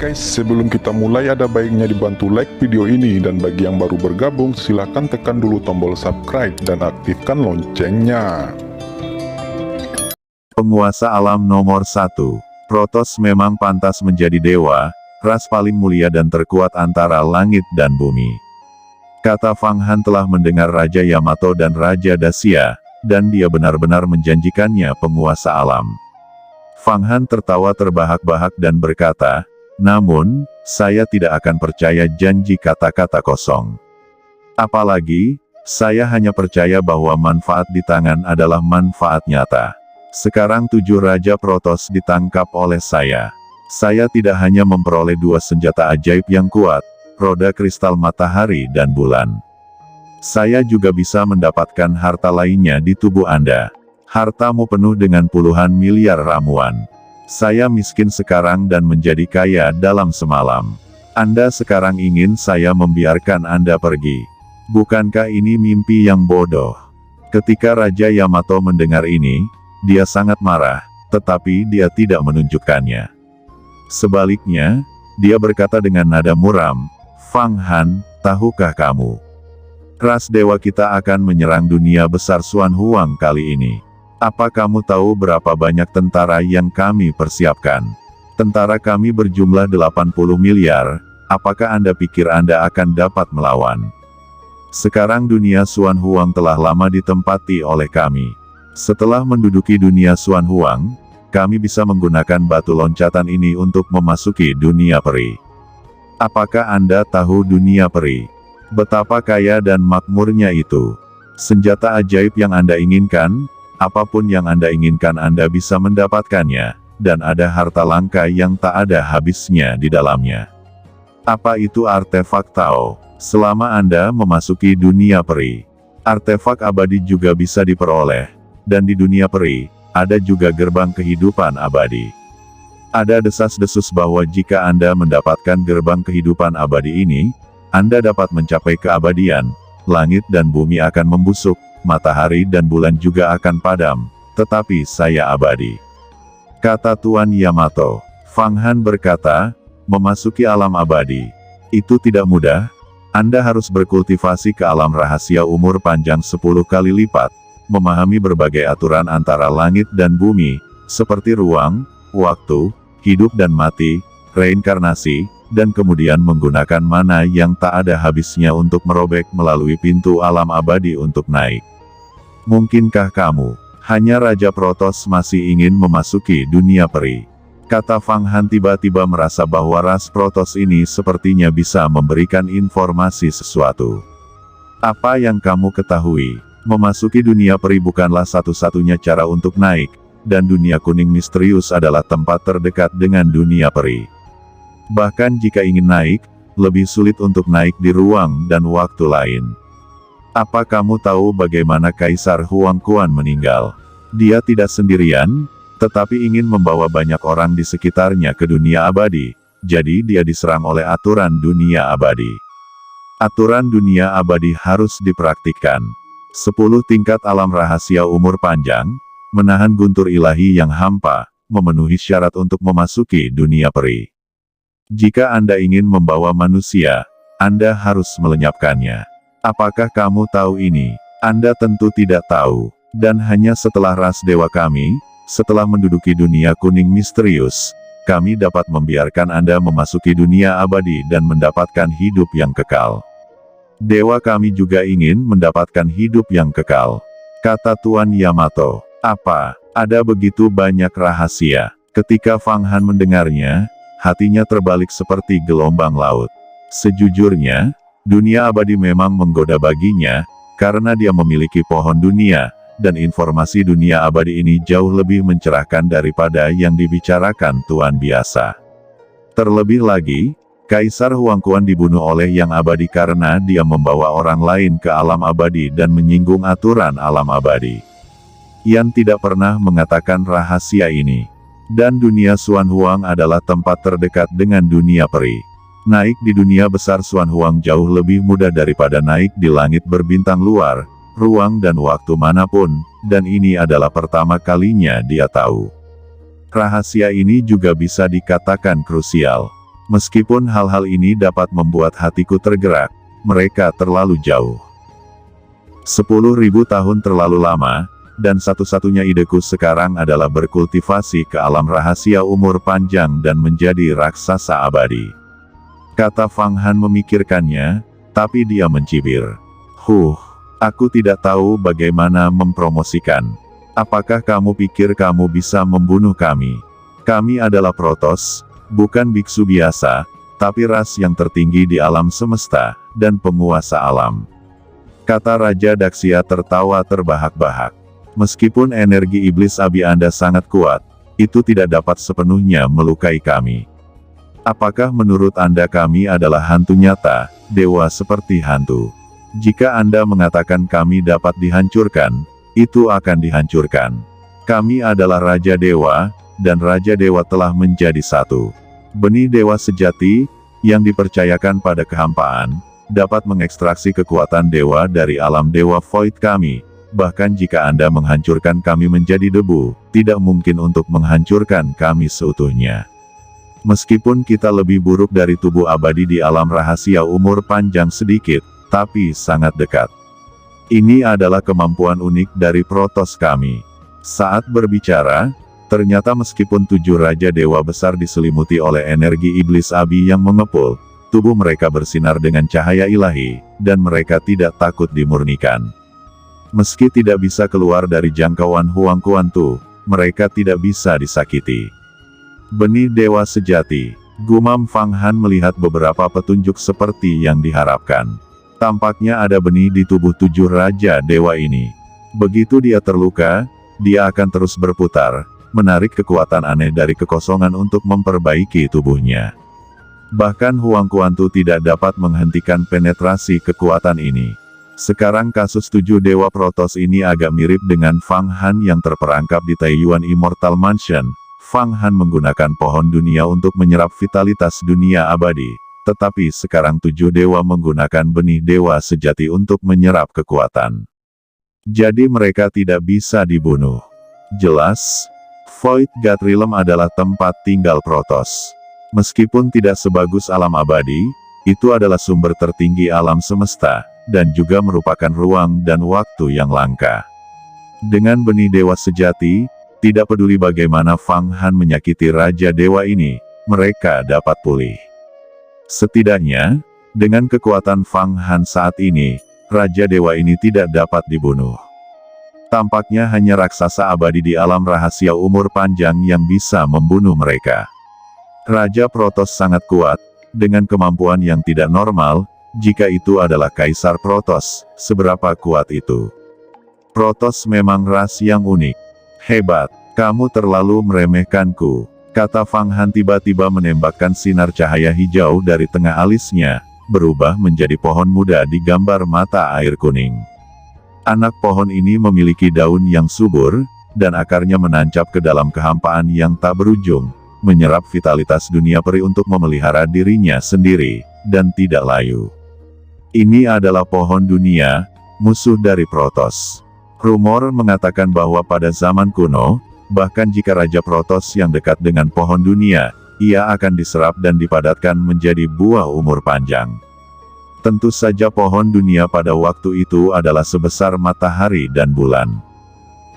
guys, sebelum kita mulai ada baiknya dibantu like video ini, dan bagi yang baru bergabung silahkan tekan dulu tombol subscribe dan aktifkan loncengnya. Penguasa alam nomor 1. Protoss memang pantas menjadi dewa, ras paling mulia dan terkuat antara langit dan bumi. Kata Fang Han telah mendengar Raja Yamato dan Raja Dacia, dan dia benar-benar menjanjikannya penguasa alam. Fang Han tertawa terbahak-bahak dan berkata, "Namun, saya tidak akan percaya janji kata-kata kosong. Apalagi, saya hanya percaya bahwa manfaat di tangan adalah manfaat nyata. Sekarang 7 Raja Protoss ditangkap oleh saya. Saya tidak hanya memperoleh 2 senjata ajaib yang kuat, roda kristal matahari dan bulan. Saya juga bisa mendapatkan harta lainnya di tubuh Anda. Hartamu penuh dengan puluhan miliar ramuan. Saya miskin sekarang dan menjadi kaya dalam semalam. Anda sekarang ingin saya membiarkan Anda pergi. Bukankah ini mimpi yang bodoh?" Ketika Raja Yamato mendengar ini, dia sangat marah, tetapi dia tidak menunjukkannya. Sebaliknya, dia berkata dengan nada muram, "Fang Han, tahukah kamu? Ras dewa kita akan menyerang dunia besar Xuan Huang kali ini. Apa kamu tahu berapa banyak tentara yang kami persiapkan? Tentara kami berjumlah 80 miliar, apakah Anda pikir Anda akan dapat melawan? Sekarang dunia Xuan Huang telah lama ditempati oleh kami. Setelah menduduki dunia Xuan Huang, kami bisa menggunakan batu loncatan ini untuk memasuki dunia peri. Apakah Anda tahu dunia peri? Betapa kaya dan makmurnya itu. Senjata ajaib yang Anda inginkan, apapun yang Anda inginkan Anda bisa mendapatkannya, dan ada harta langka yang tak ada habisnya di dalamnya. Apa itu artefak Tao? Selama Anda memasuki dunia peri, artefak abadi juga bisa diperoleh, dan di dunia peri, ada juga gerbang kehidupan abadi. Ada desas-desus bahwa jika Anda mendapatkan gerbang kehidupan abadi ini, Anda dapat mencapai keabadian, langit dan bumi akan membusuk, matahari dan bulan juga akan padam, tetapi saya abadi," kata Tuan Yamato. Fang Han berkata, "Memasuki alam abadi itu tidak mudah. Anda harus berkultivasi ke alam rahasia umur panjang 10 kali lipat, memahami berbagai aturan antara langit dan bumi, seperti ruang, waktu, hidup dan mati, reinkarnasi, dan kemudian menggunakan mana yang tak ada habisnya untuk merobek melalui pintu alam abadi untuk naik. Mungkinkah kamu, hanya Raja Protoss masih ingin memasuki dunia peri?" Kata Fang Han tiba-tiba merasa bahwa ras Protoss ini sepertinya bisa memberikan informasi sesuatu. "Apa yang kamu ketahui? Memasuki dunia peri bukanlah satu-satunya cara untuk naik, dan dunia kuning misterius adalah tempat terdekat dengan dunia peri. Bahkan jika ingin naik, lebih sulit untuk naik di ruang dan waktu lain. Apa kamu tahu bagaimana Kaisar Huang Quan meninggal? Dia tidak sendirian, tetapi ingin membawa banyak orang di sekitarnya ke dunia abadi, jadi dia diserang oleh aturan dunia abadi. Aturan dunia abadi harus dipraktikkan. 10 tingkat alam rahasia umur panjang, menahan guntur ilahi yang hampa, memenuhi syarat untuk memasuki dunia peri. Jika Anda ingin membawa manusia, Anda harus melenyapkannya. Apakah kamu tahu ini? Anda tentu tidak tahu. Dan hanya setelah ras dewa kami, setelah menduduki dunia kuning misterius, kami dapat membiarkan Anda memasuki dunia abadi dan mendapatkan hidup yang kekal. Dewa kami juga ingin mendapatkan hidup yang kekal," kata Tuan Yamato. "Apa? Ada begitu banyak rahasia?" Ketika Fang Han mendengarnya, hatinya terbalik seperti gelombang laut. Sejujurnya, dunia abadi memang menggoda baginya, karena dia memiliki pohon dunia, dan informasi dunia abadi ini jauh lebih mencerahkan daripada yang dibicarakan Tuan biasa. Terlebih lagi, Kaisar Huang Quan dibunuh oleh Yang Abadi karena dia membawa orang lain ke alam abadi dan menyinggung aturan alam abadi. Yan tidak pernah mengatakan rahasia ini. Dan dunia Xuan Huang adalah tempat terdekat dengan dunia peri. Naik di dunia besar Xuan Huang jauh lebih mudah daripada naik di langit berbintang luar, ruang dan waktu manapun, dan ini adalah pertama kalinya dia tahu. Rahasia ini juga bisa dikatakan krusial. Meskipun hal-hal ini dapat membuat hatiku tergerak, mereka terlalu jauh. 10.000 tahun terlalu lama, dan satu-satunya ideku sekarang adalah berkultivasi ke alam rahasia umur panjang dan menjadi raksasa abadi. Kata Fang Han memikirkannya, tapi dia mencibir. Aku tidak tahu bagaimana mempromosikan. Apakah kamu pikir kamu bisa membunuh kami? Kami adalah Protoss, bukan biksu biasa, tapi ras yang tertinggi di alam semesta, dan penguasa alam. Kata Raja Daxia tertawa terbahak-bahak. Meskipun energi iblis abi Anda sangat kuat, itu tidak dapat sepenuhnya melukai kami. Apakah menurut Anda kami adalah hantu nyata, dewa seperti hantu? Jika Anda mengatakan kami dapat dihancurkan, itu akan dihancurkan. Kami adalah Raja Dewa, dan Raja Dewa telah menjadi satu. Benih dewa sejati, yang dipercayakan pada kehampaan, dapat mengekstraksi kekuatan dewa dari alam dewa void kami. Bahkan jika Anda menghancurkan kami menjadi debu, tidak mungkin untuk menghancurkan kami seutuhnya. Meskipun kita lebih buruk dari tubuh abadi di alam rahasia umur panjang sedikit, tapi sangat dekat. Ini adalah kemampuan unik dari Protoss kami. Saat berbicara, ternyata meskipun 7 Raja Dewa besar diselimuti oleh energi iblis abi yang mengepul, tubuh mereka bersinar dengan cahaya ilahi, dan mereka tidak takut dimurnikan. Meski tidak bisa keluar dari jangkauan Huang Kuantu, mereka tidak bisa disakiti. Benih dewa sejati, gumam Fang Han melihat beberapa petunjuk seperti yang diharapkan. Tampaknya ada benih di tubuh 7 Raja Dewa ini. Begitu dia terluka, dia akan terus berputar, menarik kekuatan aneh dari kekosongan untuk memperbaiki tubuhnya. Bahkan Huang Kuantu tidak dapat menghentikan penetrasi kekuatan ini. Sekarang kasus 7 Dewa Protoss ini agak mirip dengan Fang Han yang terperangkap di Taiyuan Immortal Mansion. Fang Han menggunakan pohon dunia untuk menyerap vitalitas dunia abadi, tetapi sekarang 7 dewa menggunakan benih dewa sejati untuk menyerap kekuatan. Jadi mereka tidak bisa dibunuh. Jelas, Void God Realm adalah tempat tinggal Protoss. Meskipun tidak sebagus alam abadi, itu adalah sumber tertinggi alam semesta, dan juga merupakan ruang dan waktu yang langka. Dengan benih dewa sejati, tidak peduli bagaimana Fang Han menyakiti Raja Dewa ini, mereka dapat pulih. Setidaknya, dengan kekuatan Fang Han saat ini, Raja Dewa ini tidak dapat dibunuh. Tampaknya hanya raksasa abadi di alam rahasia umur panjang yang bisa membunuh mereka. Raja Protoss sangat kuat, dengan kemampuan yang tidak normal, jika itu adalah Kaisar Protoss, seberapa kuat itu? Protoss memang ras yang unik. Hebat, kamu terlalu meremehkanku, kata Fang Han tiba-tiba menembakkan sinar cahaya hijau dari tengah alisnya, berubah menjadi pohon muda di gambar mata air kuning. Anak pohon ini memiliki daun yang subur, dan akarnya menancap ke dalam kehampaan yang tak berujung, menyerap vitalitas dunia peri untuk memelihara dirinya sendiri, dan tidak layu. Ini adalah pohon dunia, musuh dari Protoss. Rumor mengatakan bahwa pada zaman kuno, bahkan jika Raja Protoss yang dekat dengan pohon dunia, ia akan diserap dan dipadatkan menjadi buah umur panjang. Tentu saja pohon dunia pada waktu itu adalah sebesar matahari dan bulan.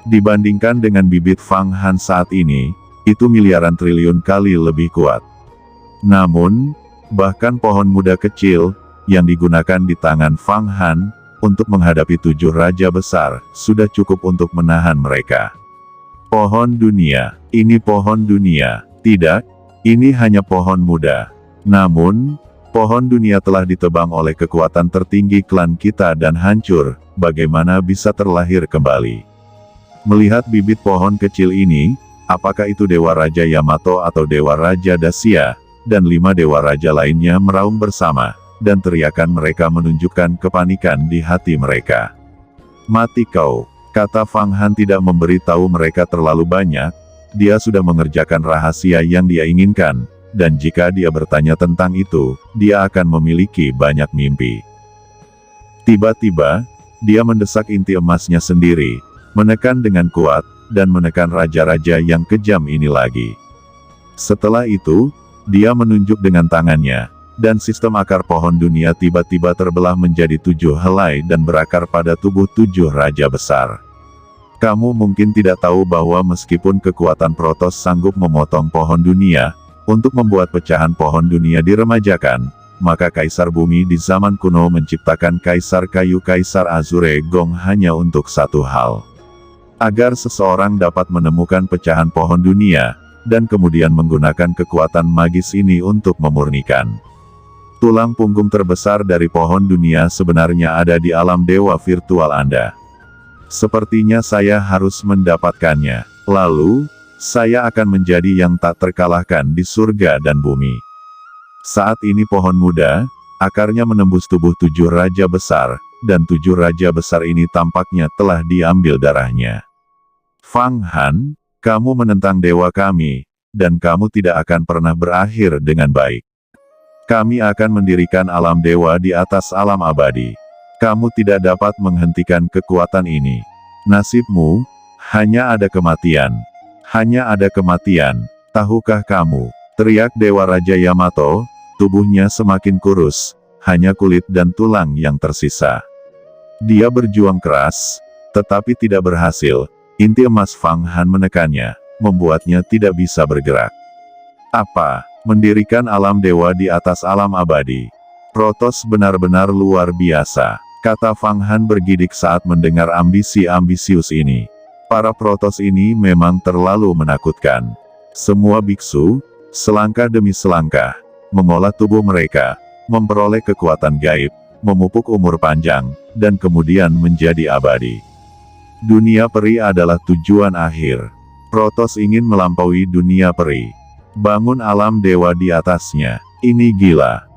Dibandingkan dengan bibit Fang Han saat ini, itu miliaran triliun kali lebih kuat. Namun, bahkan pohon muda kecil, yang digunakan di tangan Fang Han, untuk menghadapi 7 raja besar, sudah cukup untuk menahan mereka. Pohon dunia, ini pohon dunia, tidak, ini hanya pohon muda. Namun, pohon dunia telah ditebang oleh kekuatan tertinggi klan kita dan hancur, bagaimana bisa terlahir kembali? Melihat bibit pohon kecil ini, apakah itu Dewa Raja Yamato atau Dewa Raja Dacia, dan 5 Dewa Raja lainnya meraung bersama, dan teriakan mereka menunjukkan kepanikan di hati mereka. Mati kau, kata Fang Han tidak memberitahu mereka terlalu banyak, dia sudah mengerjakan rahasia yang dia inginkan, dan jika dia bertanya tentang itu, dia akan memiliki banyak mimpi. Tiba-tiba, dia mendesak inti emasnya sendiri, menekan dengan kuat, dan menekan raja-raja yang kejam ini lagi. Setelah itu, Dia menunjuk dengan tangannya, dan sistem akar pohon dunia tiba-tiba terbelah menjadi 7 helai dan berakar pada tubuh 7 raja besar. Kamu mungkin tidak tahu bahwa meskipun kekuatan Protos sanggup memotong pohon dunia, untuk membuat pecahan pohon dunia diremajakan, maka Kaisar Bumi di zaman kuno menciptakan Kaisar Kayu Kaisar Azure Gong hanya untuk satu hal. Agar seseorang dapat menemukan pecahan pohon dunia, dan kemudian menggunakan kekuatan magis ini untuk memurnikan. Tulang punggung terbesar dari pohon dunia sebenarnya ada di alam dewa virtual Anda. Sepertinya saya harus mendapatkannya. Lalu, saya akan menjadi yang tak terkalahkan di surga dan bumi. Saat ini pohon muda, akarnya menembus tubuh 7 raja besar, dan 7 raja besar ini tampaknya telah diambil darahnya. Fang Han, kamu menentang dewa kami, dan kamu tidak akan pernah berakhir dengan baik. Kami akan mendirikan alam dewa di atas alam abadi. Kamu tidak dapat menghentikan kekuatan ini. Nasibmu, hanya ada kematian. Hanya ada kematian, tahukah kamu? Teriak Dewa Raja Yamato, tubuhnya semakin kurus, hanya kulit dan tulang yang tersisa. Dia berjuang keras, tetapi tidak berhasil. Inti emas Fang Han menekannya, membuatnya tidak bisa bergerak. Apa? Mendirikan alam dewa di atas alam abadi. Protos benar-benar luar biasa, kata Fang Han bergidik saat mendengar ambisi ambisius ini. Para Protos ini memang terlalu menakutkan. Semua biksu, selangkah demi selangkah, mengolah tubuh mereka, memperoleh kekuatan gaib, memupuk umur panjang, dan kemudian menjadi abadi. Dunia peri adalah tujuan akhir. Protos ingin melampaui dunia peri. Bangun alam dewa di atasnya. Ini gila.